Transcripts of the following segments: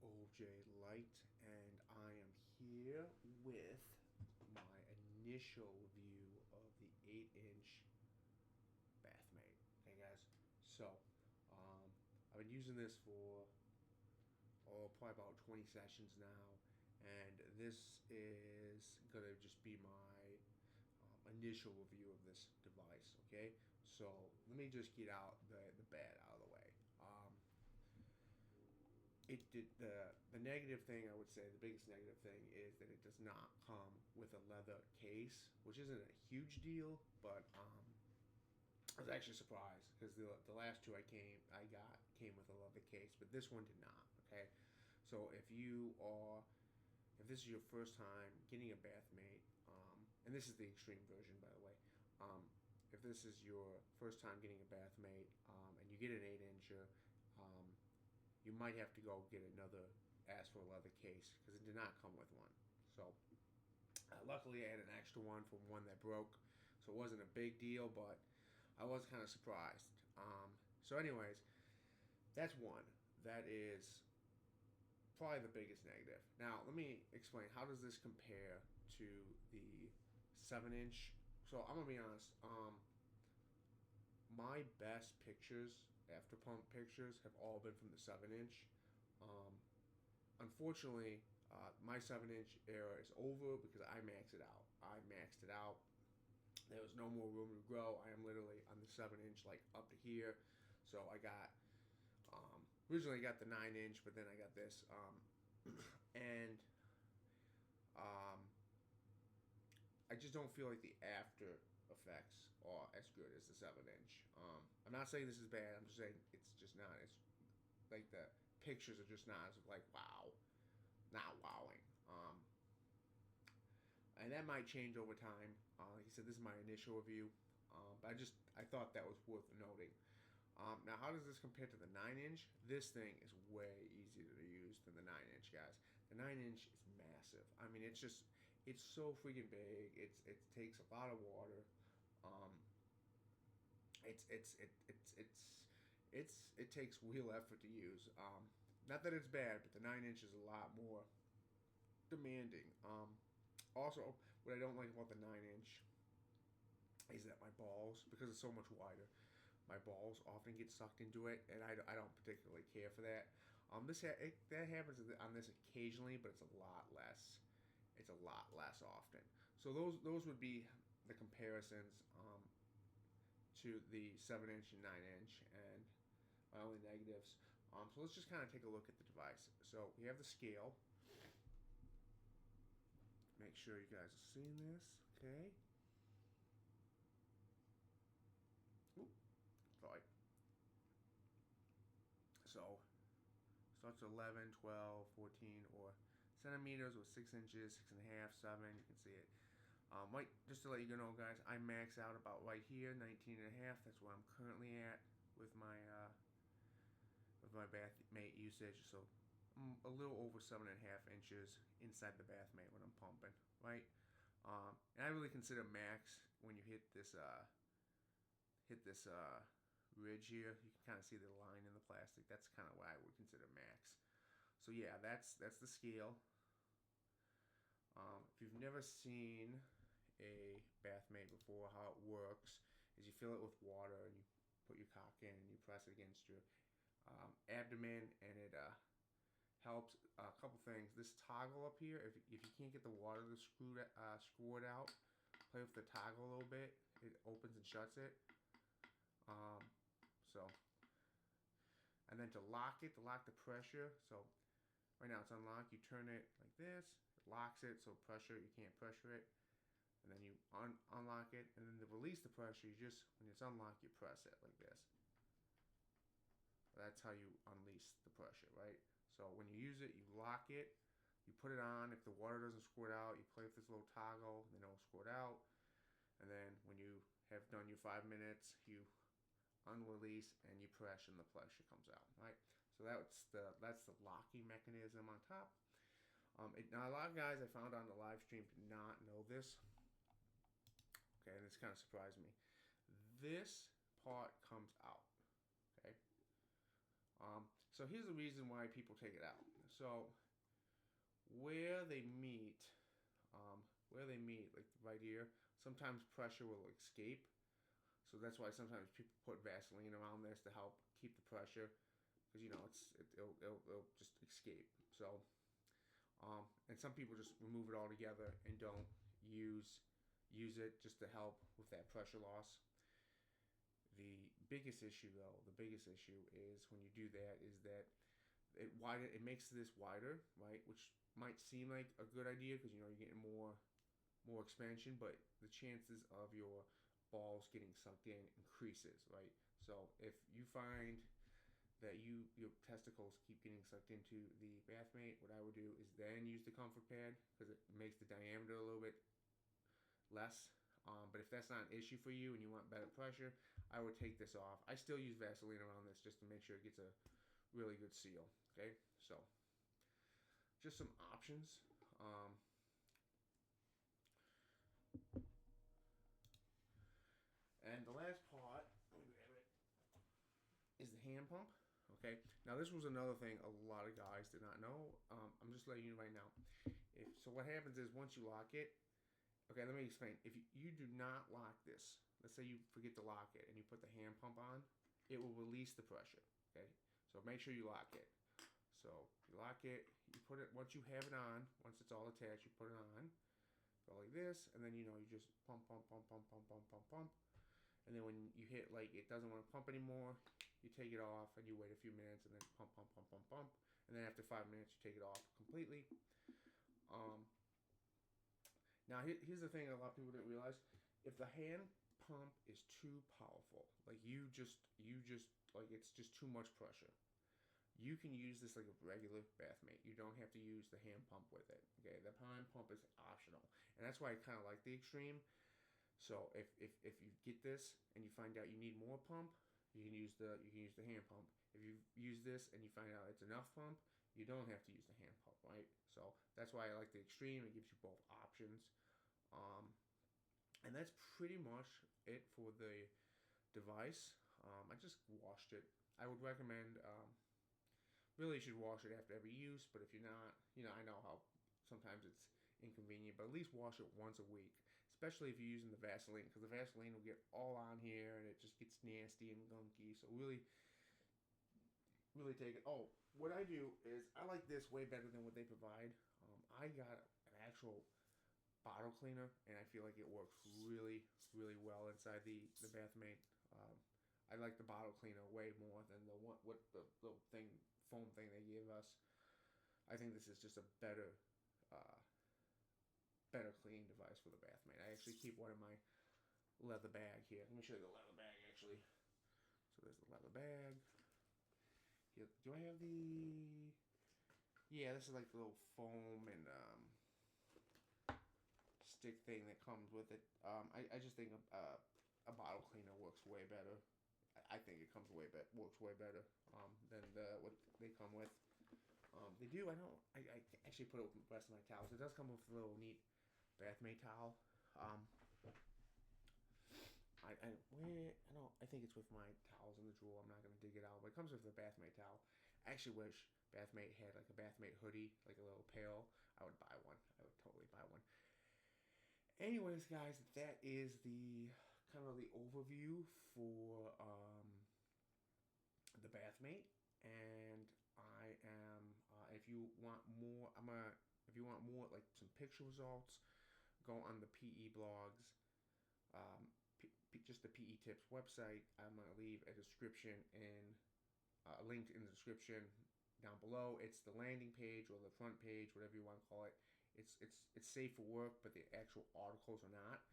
OJ Light, and I am here with my initial review of the 8-inch Bathmate. Okay, guys. So, I've been using this for probably about 20 sessions now, and this is gonna just be my initial review of this device. Okay, so let me just get out the bad out of the way. It did the negative thing, I would say the biggest negative thing is that it does not come with a leather case, which isn't a huge deal, but I was actually surprised because the last two I got came with a leather case, but this one did not. Okay, so if this is your first time getting a Bathmate, and this is the extreme version, by the way, if this is your first time getting a Bathmate, and you get an 8-incher, you might have to go get ask for a leather case because it did not come with one. So luckily I had an extra one from one that broke, so it wasn't a big deal, but I was kind of surprised. So anyways, that's one. That is probably the biggest negative. Now let me explain, how does this compare to the 7-inch? So I'm gonna be honest, my best pictures, after pump pictures, have all been from the 7-inch. Unfortunately, my 7-inch era is over because I maxed it out. There was no more room to grow. I am literally on the 7-inch, like up to here. So I got originally I got the 9-inch, but then I got this, and I just don't feel like the after effects are as good as the 7-inch. I'm not saying this is bad. I'm just saying it's just not. It's like the pictures are just not as like wow, not wowing. And that might change over time. Like I said, this is my initial review, but I thought that was worth noting. Now, how does this compare to the 9-inch? This thing is way easier to use than the 9-inch, guys. The 9-inch is massive. I mean, it's so freaking big. It takes a lot of water. It takes real effort to use. Not that it's bad, but the 9-inch is a lot more demanding. Also, what I don't like about the 9-inch is that my balls, because it's so much wider, my balls often get sucked into it, and I don't particularly care for that. That happens on this occasionally, but it's a lot less. It's a lot less often. So those would be the comparisons to the 7-inch and 9-inch, and my only negatives. So let's just kind of take a look at the device. So we have the scale. Make sure you guys are seeing this. Okay. Oop. Right. So starts at 11, 12, 14, or centimeters, or 6 inches, 6.5, 7. You can see it. Just to let you know, guys, I max out about right here, 19.5. That's where I'm currently at with my Bathmate usage. So I'm a little over 7.5 inches inside the Bathmate when I'm pumping, right? And I really consider max when you hit this ridge here. You can kind of see the line in the plastic. That's kind of what I would consider max. So yeah, that's the scale. If you've never seen a Bathmate before, how it works is you fill it with water and you put your cock in and you press it against your abdomen, and it helps a couple things. This toggle up here, if you can't get the water to screw it out, play with the toggle a little bit. It opens and shuts it. And then to lock the pressure. So right now it's unlocked. You turn it like this. It locks it, so pressure, you can't pressure it. And then you unlock it, and then to release the pressure, when it's unlocked, you press it like this. That's how you unleash the pressure, right? So when you use it, you lock it, you put it on. If the water doesn't squirt out, you play with this little toggle, then it'll squirt out. And then when you have done your 5 minutes, you unrelease and you press, and the pressure comes out, right? So that's the locking mechanism on top. Now a lot of guys I found on the live stream did not know this. Okay, and this kind of surprised me. This part comes out. Okay. So here's the reason why people take it out. So where they meet, like right here, sometimes pressure will escape. So that's why sometimes people put Vaseline around this to help keep the pressure, because it'll just escape. So and some people just remove it altogether and don't use it just to help with that pressure loss. The biggest issue is when you do that is that it makes this wider, right? Which might seem like a good idea because you're getting more expansion, but the chances of your balls getting sucked in increases, right? So if you find that your testicles keep getting sucked into the Bathmate, what I would do is then use the comfort pad because it makes the diameter a little bit less. But if that's not an issue for you and you want better pressure, I would take this off. I still use Vaseline around this just to make sure it gets a really good seal. Okay, so just some options. And the last part, let me grab it, is the hand pump. Okay, now this was another thing a lot of guys did not know. I'm just letting you know right now. So what happens is once you lock it, okay, let me explain. If you do not lock this, let's say you forget to lock it and you put the hand pump on, it will release the pressure. Okay, so make sure you lock it. So you lock it, you put it, once you have it on, once it's all attached, you put it on, go like this, and then you just pump, pump, pump, pump, pump, pump, pump, pump. And then when you hit like it doesn't want to pump anymore, you take it off and you wait a few minutes and then pump, pump, pump, pump, pump. And then after 5 minutes, you take it off completely. Now here's the thing a lot of people didn't realize. If the hand pump is too powerful, like you just like it's just too much pressure, you can use this like a regular Bathmate. You don't have to use the hand pump with it. Okay, the hand pump is optional, and that's why I kind of like the Extreme. So if you get this and you find out you need more pump, you can use the hand pump. If you use this and you find out it's enough pump, you don't have to use the hand pump, right? So that's why I like the Extreme. It gives you both options. And that's pretty much it for the device. I just washed it. I would recommend, really you should wash it after every use, but if you're not, I know how sometimes it's inconvenient, but at least wash it once a week, especially if you're using the Vaseline, because the Vaseline will get all on here and it just gets nasty and gunky. So really take it. Oh, what I do is I like this way better than what they provide. I got an actual bottle cleaner, and I feel like it works really, really well inside the Bathmate. I like the bottle cleaner way more than the little foam thing they gave us. I think this is just a better cleaning device for the Bathmate. I actually keep one in my leather bag here. Let me show you the leather bag actually. So there's the leather bag. Here, do I have the? Yeah, this is like the little foam and stick thing that comes with it. I just think a bottle cleaner works way better. I think it works way better than what they come with. They do. I actually put it with the rest of my towels. It does come with a little neat Bathmate towel. I think it's with my towels in the drawer. I'm not gonna dig it out, but it comes with the Bathmate towel. I actually wish Bathmate had like a Bathmate hoodie, like a little pail. I would buy one. I would totally buy one. Anyways, guys, that is the kind of the overview for the Bathmate, and I am. If you want more, If you want more, like some picture results, go on the PE blogs. Just the PE Tips website. I'm gonna leave a description in a link in the description down below. It's the landing page or the front page, whatever you want to call it. It's safe for work, but the actual articles are not.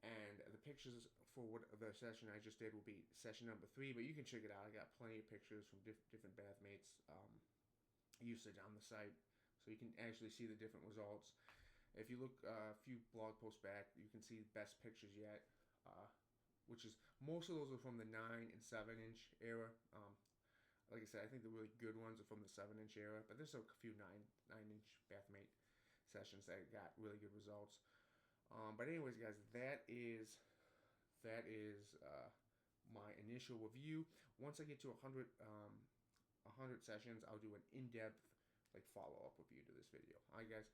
And the pictures for what the session I just did will be session number 3, but you can check it out. I got plenty of pictures from different Bathmates usage on the site, so you can actually see the different results. If you look a few blog posts back, you can see best pictures yet, which is most of those are from the 9 and 7-inch era. Like I said, I think the really good ones are from the 7-inch era, but there's a few 9-inch Bathmate sessions that got really good results. But anyways, guys, that is my initial review. Once I get to 100 100 sessions, I'll do an in-depth like follow-up review to this video. Alright guys,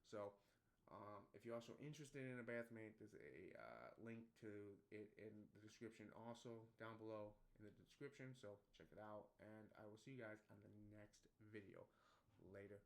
so if you're also interested in a Bathmate, there's a link to it in the description also down below in the description, so check it out, and I will see you guys on the next video. Later.